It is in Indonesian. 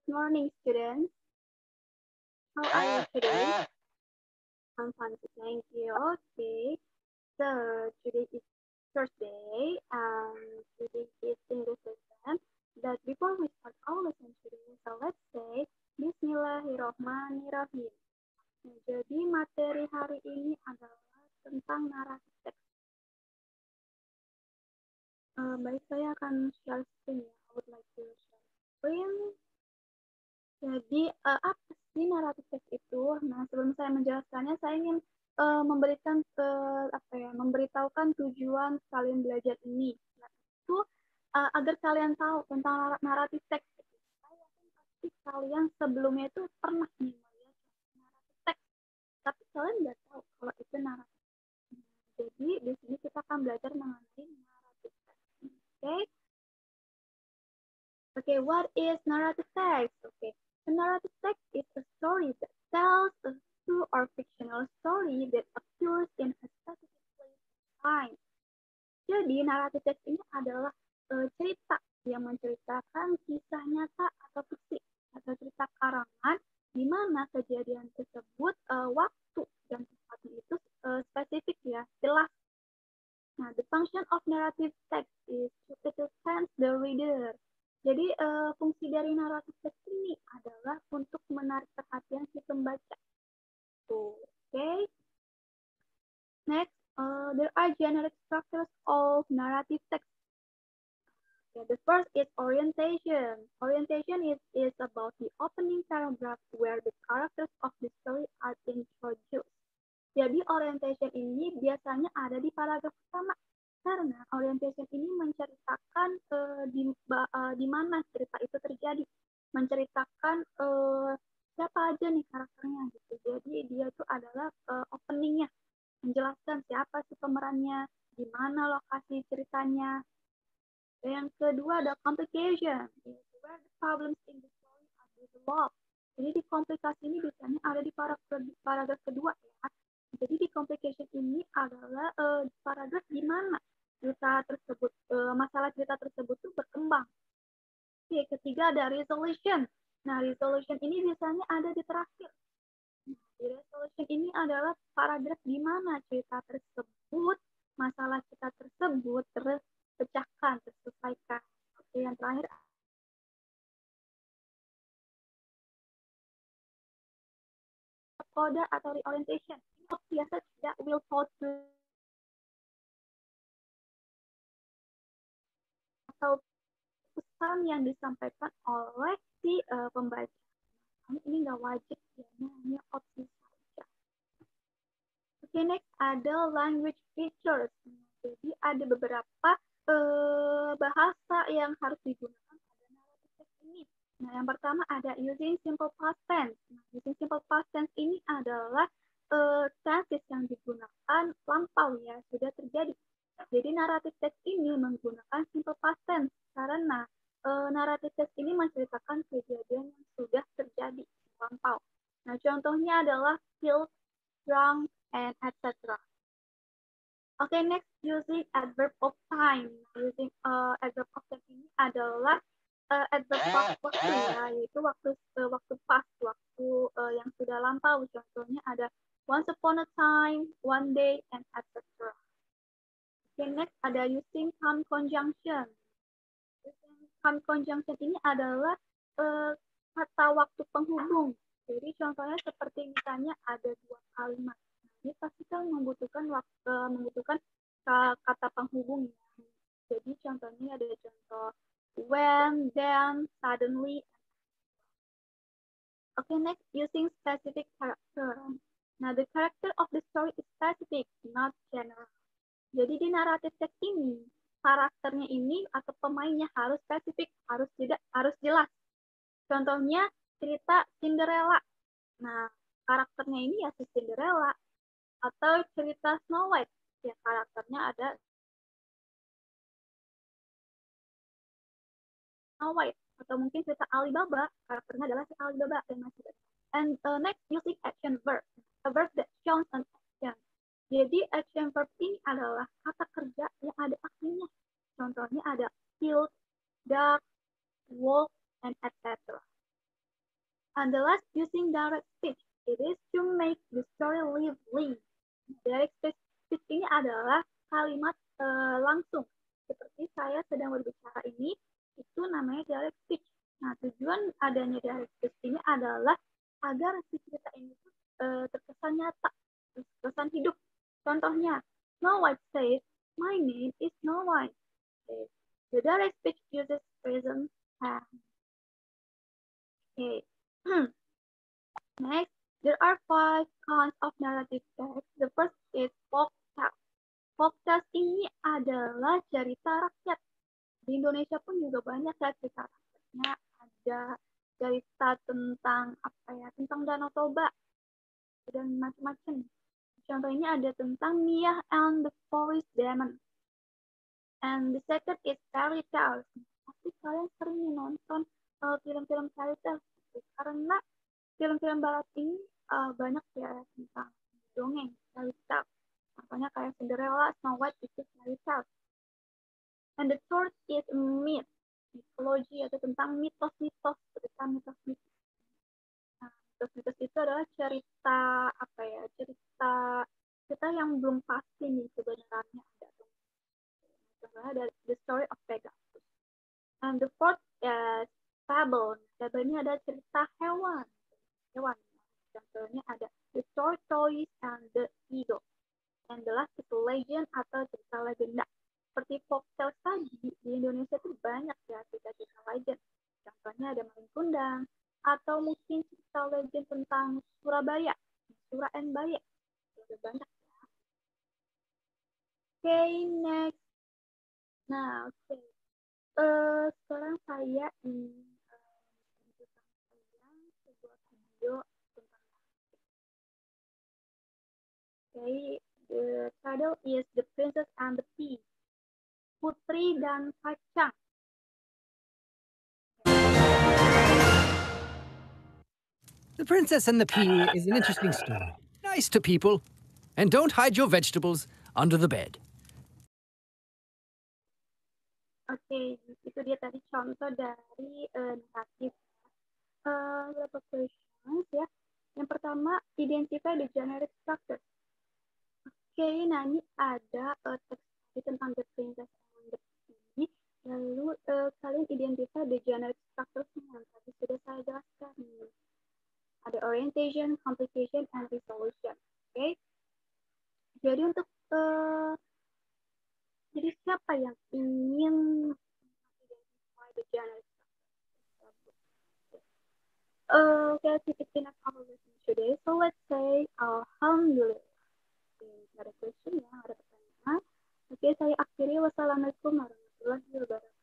morning, students. How are you today? I'm fine, thank you. Okay, so today is Thursday, and today is English lesson. But before we start our lesson today, so let's say Bismillahirrohmanirrohim. Nah, jadi materi hari ini adalah tentang narasi teks. Baik, saya akan share screen ya. I would like to share screen. Jadi apa sih naratif teks itu? Nah, sebelum saya menjelaskannya, saya ingin memberikan memberitahukan tujuan kalian belajar ini. Nah, itu agar kalian tahu tentang naratif teks. Saya yakin pasti kalian sebelumnya itu pernah nih melihat naratif teks, tapi kalian nggak tahu kalau itu naratif. Jadi di sini kita akan belajar mengenai naratif teks. Oke? Okay, what is narrative text? Okay, a narrative text is a story that tells a true or fictional story that occurs in a specific place or time. Jadi, naratif text ini adalah cerita yang menceritakan kisah nyata atau fiksi atau cerita karangan di mana kejadian tersebut waktu dan tempatnya itu spesifik ya, jelas. Nah, the function of narrative text is to entertain the reader. Jadi fungsi dari naratif teks ini adalah untuk menarik perhatian si pembaca. Okay. Next, there are generic structures of narrative text. Okay, the first is orientation. Orientation is about the opening paragraph where the characters of the story are introduced. Jadi orientation ini biasanya ada di paragraf pertama karena orientation ini menceritakan di mana cerita itu terjadi, menceritakan siapa aja nih karakternya gitu. Jadi dia itu adalah openingnya, menjelaskan siapa sih pemerannya, di mana lokasi ceritanya. Dan yang kedua ada complication, where the problems in the story are developed. Jadi di komplikasi ini biasanya ada di paragraf kedua ya. Jadi di complication ini adalah paragraf di mana cerita tersebut, masalah cerita tersebut tuh berkembang. Oke, ketiga ada resolution. Nah, resolution ini biasanya ada di terakhir. Nah, di resolution ini adalah paragraf di mana cerita tersebut, masalah cerita tersebut terpecahkan, terselesaikan. Oke, yang terakhir kode atau reorientation. Ini biasa tidak will hold to atau pesan yang disampaikan oleh si pembaca. Ini nggak wajib ya, hanya opsi saja. Oke, next ada language features. Jadi ada beberapa bahasa yang harus digunakan pada naratif teks ini. Nah, yang pertama ada using simple past tense. Nah, using simple past tense ini adalah tenses yang digunakan lampau ya, sudah terjadi. Jadi naratif teks ini menggunakan simple past tense karena naratif teks ini menceritakan kejadian yang sudah terjadi lampau. Nah, contohnya adalah killed, drunk, and etc. Oke, next using adverb of time. Using adverb of time ini adalah adverb waktu ya, yaitu waktu past, waktu yang sudah lampau. Contohnya ada once upon a time, one day, and etc. Oke, next ada using time conjunction. Using time conjunction ini adalah kata waktu penghubung. Jadi contohnya seperti misalnya ada dua kalimat. Ini pasti kan membutuhkan kata penghubung ya. Jadi contohnya ada contoh when, then, suddenly. Okay, next using specific character. Nah, the character of the story is specific, not general. Jadi di naratif teks ini karakternya ini atau pemainnya harus spesifik, harus jelas. Contohnya cerita Cinderella. Nah, karakternya ini ya si Cinderella. Atau cerita Snow White. Ya, karakternya ada Snow White. Atau mungkin cerita Alibaba, karakternya adalah si Alibaba dan masih banyak. And next, using action verb. A verb that shows an action. Jadi action verb ini adalah kata kerja yang ada aksinya. Contohnya ada killed, duck, walk, and etc. And the last, using direct speech. It is to make the story lively. Direct speech ini adalah kalimat langsung. Seperti saya sedang berbicara ini, itu namanya direct speech. Nah, tujuan adanya direct speech ini adalah agar si cerita ini terkesan nyata, terkesan hidup. Contohnya, Snow White says, "My name is Snow White." The direct speech uses present tense. Okay. Next, there are 5 kinds of narrative text. The first is folktale. Folktales ini adalah cerita rakyat. Di Indonesia pun juga banyak ya cerita rakyatnya. Ada cerita tentang tentang Danau Toba dan macam-macam. Contohnya ada tentang Mia and the Forest Demon. And the second is fairy tales. Pasti kalian sering nonton film-film fairy tales karena film-film barat ini banyak ya tentang dongeng, fairy tales. Contohnya kayak Cinderella, Snow White itu fairy tales. And the third is myth, mitologi atau tentang mitos-mitos, cerita mitos-mitos. Nah, mitos-mitos itu adalah cerita cerita yang belum pasti nih sebenarnya ada. Contohnya ada The Story of Pegasus. And the fourth is fable. Fable ini ada cerita hewan. Contohnya ada The Tortoise and the Eagle. And the last is legend atau cerita legenda. Seperti folktale tadi, di Indonesia itu banyak ya cerita-cerita legend. Contohnya ada Malin Kundang, atau mungkin cerita legend tentang Surabaya, Sura and Baya. Ada banyak ya. Okay, next. Nah, oke. Sekarang saya ingin menunjukkan kalian sebuah video tentang okay, the title is The Princess and the Pea. Putri dan Kacang. The Princess and the Pea is an interesting story. Nice to people. And don't hide your vegetables under the bed. Oke, itu dia tadi contoh dari naratif. Beberapa questions ya. Yang pertama, identify the generic structure. Oke, nah ini ada teks tentang The Princess and the Pea. Lalu kalian identify the generic structure yang tadi sudah saya jelaskan. Ada orientation, complication, and resolution. Oke. Jadi untuk jadi siapa yang ingin identify the generic structure? Okay, let's begin our lesson today. So let's say Alhamdulillah. Ada question ya, ada pertanyaan. Oke, saya akhiri. Wassalamualaikum warahmatullahi wabarakatuh.